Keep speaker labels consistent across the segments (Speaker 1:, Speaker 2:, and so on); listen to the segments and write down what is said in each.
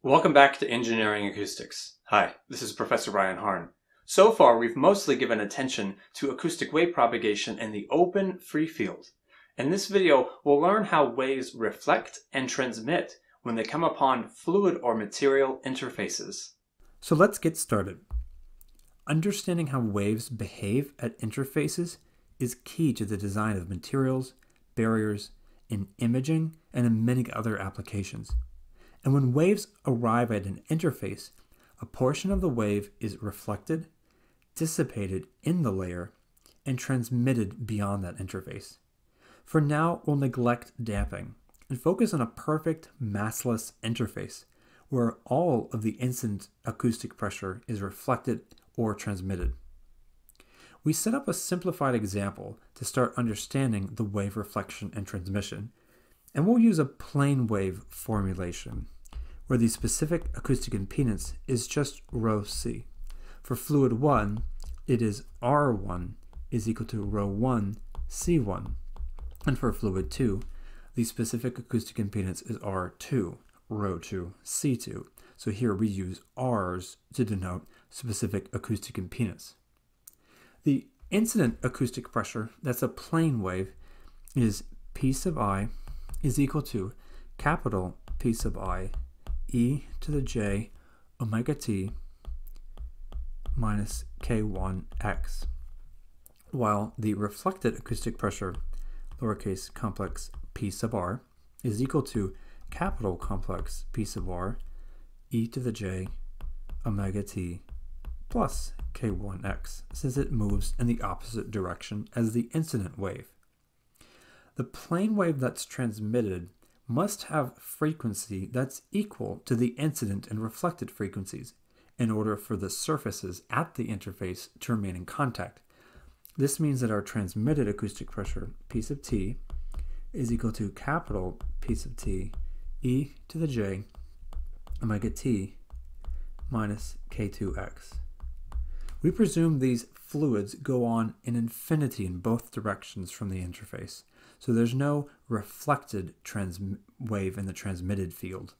Speaker 1: Welcome back to Engineering Acoustics. Hi, this is Professor Brian Harne. So far, we've mostly given attention to acoustic wave propagation in the open, free field. In this video, we'll learn how waves reflect and transmit when they come upon fluid or material interfaces.
Speaker 2: So let's get started. Understanding how waves behave at interfaces is key to the design of materials, barriers, in imaging, and in many other applications. And when waves arrive at an interface, a portion of the wave is reflected, dissipated in the layer, and transmitted beyond that interface. For now, we'll neglect damping and focus on a perfect massless interface where all of the incident acoustic pressure is reflected or transmitted. We set up a simplified example to start understanding the wave reflection and transmission, and we'll use a plane wave formulation where the specific acoustic impedance is just rho C. For fluid 1, it is R1 is equal to rho 1 C1. And for fluid 2, the specific acoustic impedance is R2, rho 2 C2. So here we use R's to denote specific acoustic impedance. The incident acoustic pressure, that's a plane wave, is P sub I is equal to capital P sub I e to the j omega t minus k1x, while the reflected acoustic pressure, lowercase complex p sub r, is equal to capital complex P sub r e to the j omega t plus k1x, since it moves in the opposite direction as the incident wave. The plane wave that's transmitted must have frequency that's equal to the incident and reflected frequencies in order for the surfaces at the interface to remain in contact. This means that our transmitted acoustic pressure, P sub t, is equal to capital P sub t e to the j omega t minus k2x. We presume these fluids go on in infinity in both directions from the interface, so there's no reflected wave in the transmitted field.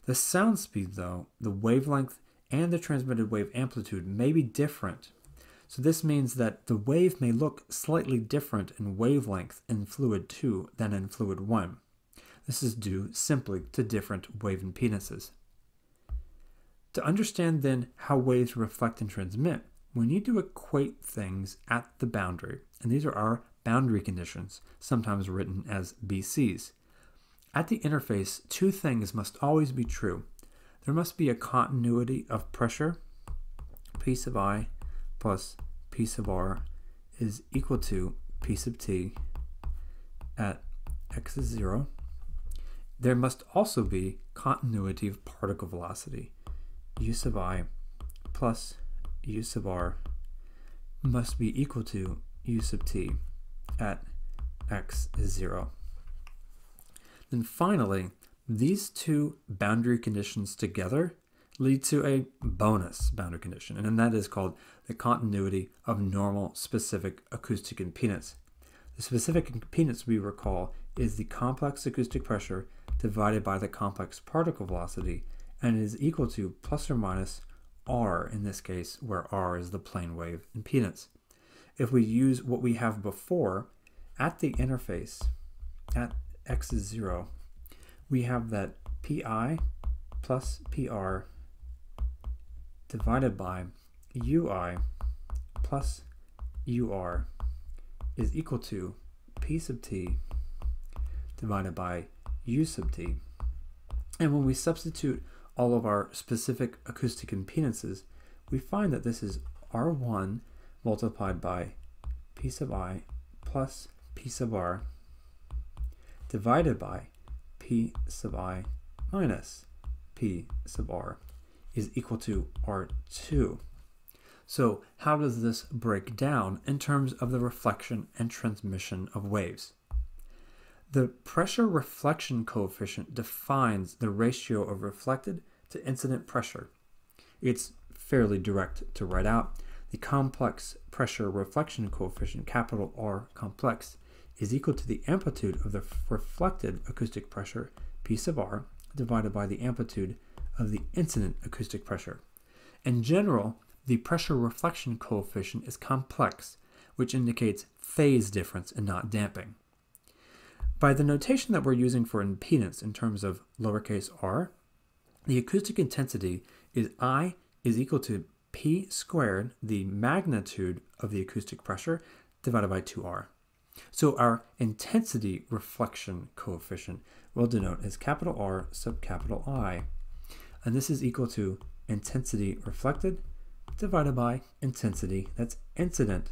Speaker 2: The sound speed, though, the wavelength, and the transmitted wave amplitude may be different. So this means that the wave may look slightly different in wavelength in fluid 2 than in fluid 1. This is due simply to different wave impedances. To understand then how waves reflect and transmit, we need to equate things at the boundary, and these are our boundary conditions, sometimes written as BCs. At the interface, two things must always be true. There must be a continuity of pressure, P sub I plus P sub R is equal to P sub T at x is 0. There must also be continuity of particle velocity. U sub I plus U sub R must be equal to U sub T at x is 0. Then finally, these two boundary conditions together lead to a bonus boundary condition, and that is called the continuity of normal specific acoustic impedance. The specific impedance, we recall, is the complex acoustic pressure divided by the complex particle velocity, and it is equal to plus or minus R in this case, where R is the plane wave impedance. If we use what we have before, at the interface, at x is 0, we have that Pi plus PR divided by Ui plus Ur is equal to P sub t divided by U sub t. And when we substitute all of our specific acoustic impedances, we find that this is R1 multiplied by P sub I plus P sub R divided by P sub I minus P sub R is equal to R2. So how does this break down in terms of the reflection and transmission of waves? The pressure reflection coefficient defines the ratio of reflected to incident pressure. It's fairly direct to write out. The complex pressure reflection coefficient, capital R complex, is equal to the amplitude of the reflected acoustic pressure, P sub R, divided by the amplitude of the incident acoustic pressure. In general, the pressure reflection coefficient is complex, which indicates phase difference and not damping. By the notation that we're using for impedance in terms of lowercase r, the acoustic intensity is I is equal to P squared, the magnitude of the acoustic pressure, divided by 2r. So our intensity reflection coefficient we'll denote as capital R sub capital I. And this is equal to intensity reflected divided by intensity that's incident.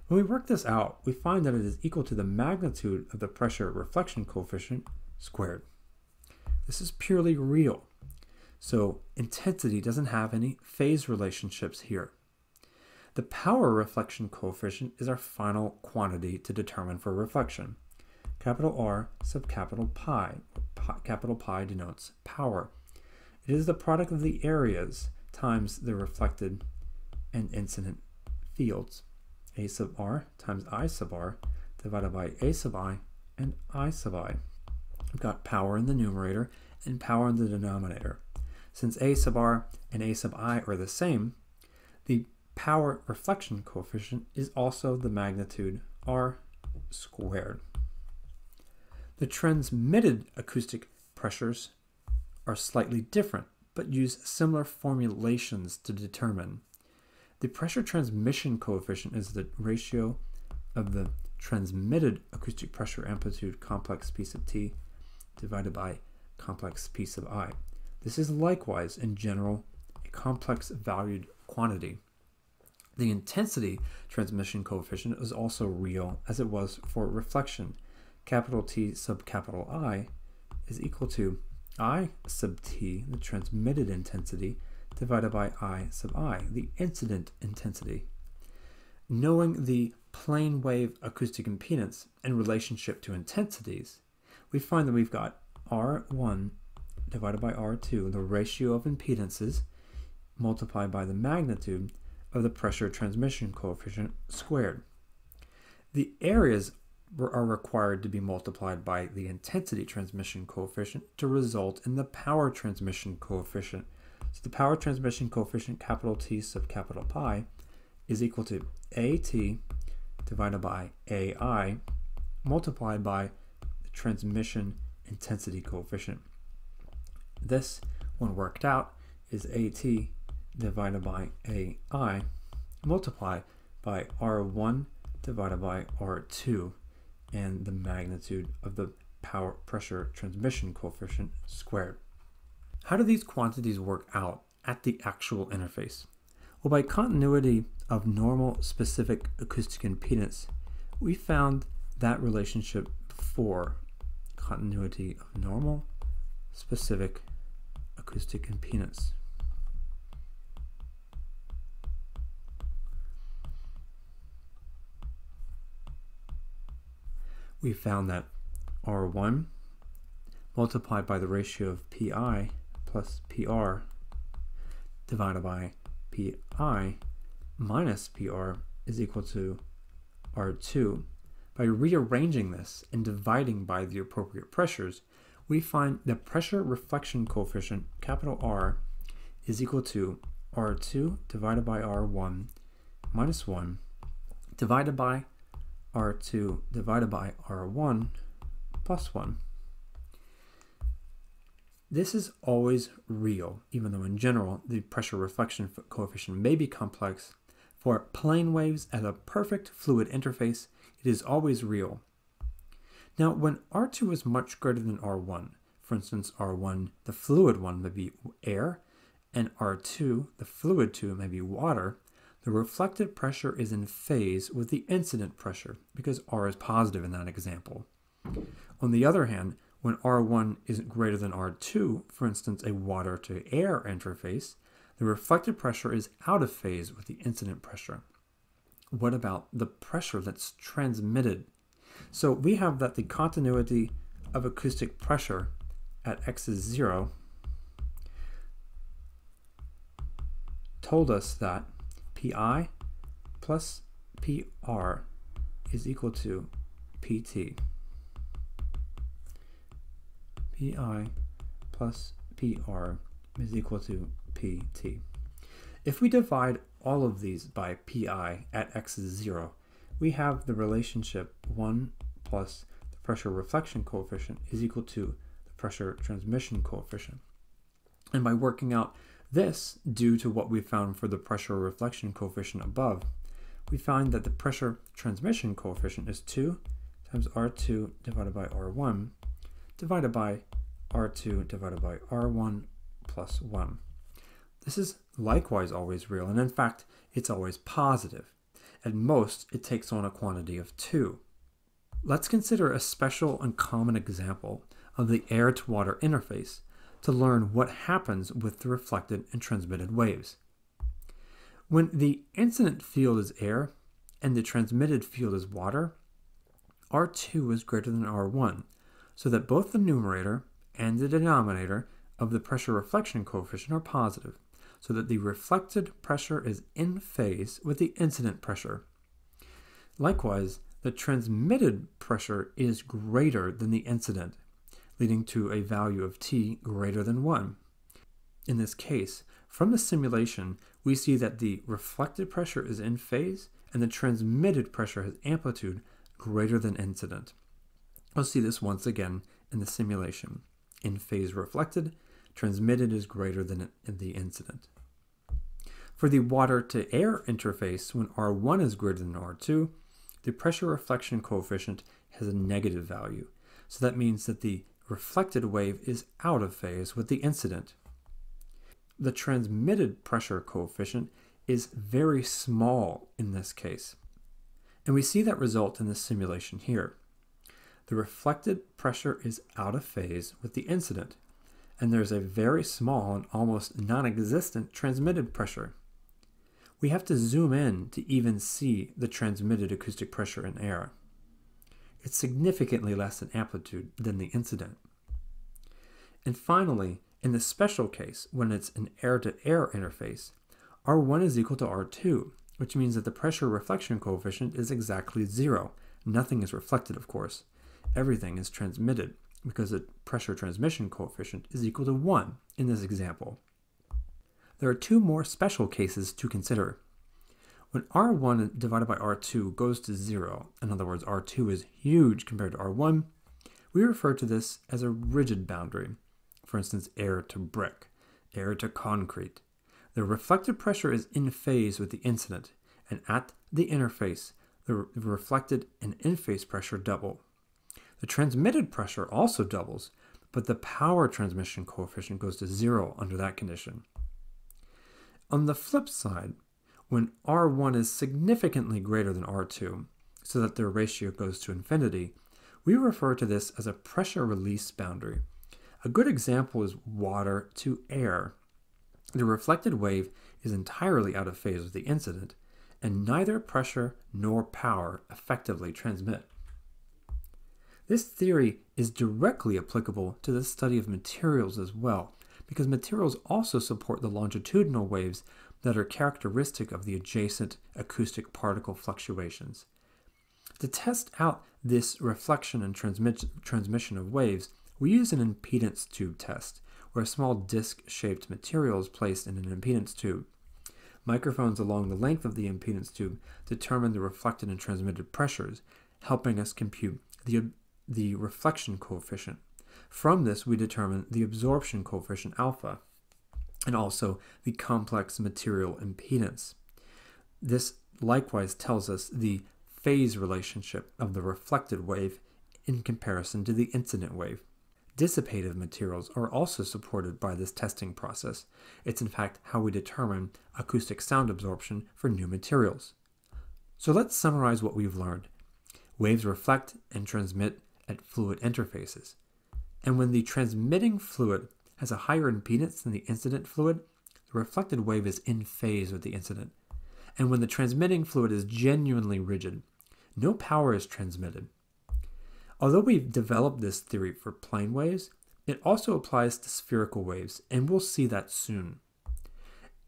Speaker 2: When we work this out, we find that it is equal to the magnitude of the pressure reflection coefficient squared. This is purely real. So intensity doesn't have any phase relationships here. The power reflection coefficient is our final quantity to determine for reflection. Capital R sub capital pi. Capital pi denotes power. It is the product of the areas times the reflected and incident fields. A sub r times I sub r divided by A sub I and I sub I. We've got power in the numerator and power in the denominator. Since A sub r and A sub I are the same, the power reflection coefficient is also the magnitude r squared. The transmitted acoustic pressures are slightly different, but use similar formulations to determine. The pressure transmission coefficient is the ratio of the transmitted acoustic pressure amplitude complex piece of T divided by complex piece of I. This is likewise, in general, a complex valued quantity. The intensity transmission coefficient is also real, as it was for reflection. Capital T sub capital I is equal to I sub T, the transmitted intensity, divided by I sub I, the incident intensity. Knowing the plane wave acoustic impedance in relationship to intensities, we find that we've got R1 divided by R2, the ratio of impedances, multiplied by the magnitude of the pressure transmission coefficient squared. The areas are required to be multiplied by the intensity transmission coefficient to result in the power transmission coefficient. So the power transmission coefficient, capital T sub capital pi, is equal to AT divided by AI multiplied by the transmission intensity coefficient. This, when worked out, is AT divided by AI multiplied by R1 divided by R2 and the magnitude of the power pressure transmission coefficient squared. How do these quantities work out at the actual interface? Well, by continuity of normal specific acoustic impedance, we found that relationship before continuity of normal specific acoustic impedance. We found that R1 multiplied by the ratio of PI plus PR divided by PI minus PR is equal to R2. By rearranging this and dividing by the appropriate pressures, we find the pressure reflection coefficient, capital R, is equal to R2 divided by R1 minus 1 divided by R2 divided by R1 plus 1. This is always real, even though in general the pressure reflection coefficient may be complex. For plane waves as a perfect fluid interface, it is always real. Now, when R2 is much greater than R1, for instance, R1, the fluid one, may be air, and R2, the fluid 2, may be water, the reflected pressure is in phase with the incident pressure because R is positive in that example. On the other hand, when R1 is greater than R2, for instance, a water to air interface, the reflected pressure is out of phase with the incident pressure. What about the pressure that's transmitted? So we have that the continuity of acoustic pressure at x is 0 told us that Pi plus PR is equal to PT. Pi plus PR is equal to PT. If we divide all of these by pi at x is 0, we have the relationship 1 plus the pressure reflection coefficient is equal to the pressure transmission coefficient. And by working out this due to what we found for the pressure reflection coefficient above, we find that the pressure transmission coefficient is 2 times R2 divided by R1 divided by R2 divided by R1 plus 1. This is likewise always real, and in fact, it's always positive. At most, it takes on a quantity of 2. Let's consider a special and common example of the air-to-water interface to learn what happens with the reflected and transmitted waves. When the incident field is air and the transmitted field is water, R2 is greater than R1, so that both the numerator and the denominator of the pressure reflection coefficient are positive, so that the reflected pressure is in phase with the incident pressure. Likewise, the transmitted pressure is greater than the incident, leading to a value of T greater than 1. In this case, from the simulation, we see that the reflected pressure is in phase and the transmitted pressure has amplitude greater than incident. I'll see this once again in the simulation. In phase reflected, transmitted is greater than the incident. For the water to air interface, when R1 is greater than R2, the pressure reflection coefficient has a negative value. So that means that the reflected wave is out of phase with the incident. The transmitted pressure coefficient is very small in this case. And we see that result in this simulation here. The reflected pressure is out of phase with the incident, and there's a very small and almost non-existent transmitted pressure. We have to zoom in to even see the transmitted acoustic pressure in air. It's significantly less in amplitude than the incident. And finally, in the special case, when it's an air-to-air interface, R1 is equal to R2, which means that the pressure reflection coefficient is exactly 0. Nothing is reflected, of course. Everything is transmitted because the pressure transmission coefficient is equal to 1 in this example. There are two more special cases to consider. When R1 divided by R2 goes to 0, in other words, R2 is huge compared to R1, we refer to this as a rigid boundary. For instance, air to brick, air to concrete. The reflected pressure is in phase with the incident, and at the interface, the reflected and in-phase pressure double. The transmitted pressure also doubles, but the power transmission coefficient goes to 0 under that condition. On the flip side, when R1 is significantly greater than R2, so that their ratio goes to infinity, we refer to this as a pressure release boundary. A good example is water to air. The reflected wave is entirely out of phase with the incident, and neither pressure nor power effectively transmit. This theory is directly applicable to the study of materials as well, because materials also support the longitudinal waves that are characteristic of the adjacent acoustic particle fluctuations. To test out this reflection and transmission of waves, we use an impedance tube test, where a small disc-shaped material is placed in an impedance tube. Microphones along the length of the impedance tube determine the reflected and transmitted pressures, helping us compute the reflection coefficient. From this, we determine the absorption coefficient alpha, and also the complex material impedance. This likewise tells us the phase relationship of the reflected wave in comparison to the incident wave. Dissipative materials are also supported by this testing process. It's in fact how we determine acoustic sound absorption for new materials. So let's summarize what we've learned. Waves reflect and transmit at fluid interfaces. And when the transmitting fluid has a higher impedance than the incident fluid, the reflected wave is in phase with the incident. And when the transmitting fluid is genuinely rigid, no power is transmitted. Although we've developed this theory for plane waves, it also applies to spherical waves, and we'll see that soon.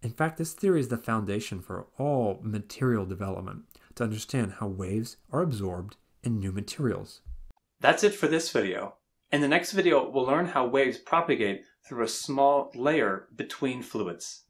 Speaker 2: In fact, this theory is the foundation for all material development to understand how waves are absorbed in new materials.
Speaker 1: That's it for this video. In the next video, we'll learn how waves propagate through a small layer between fluids.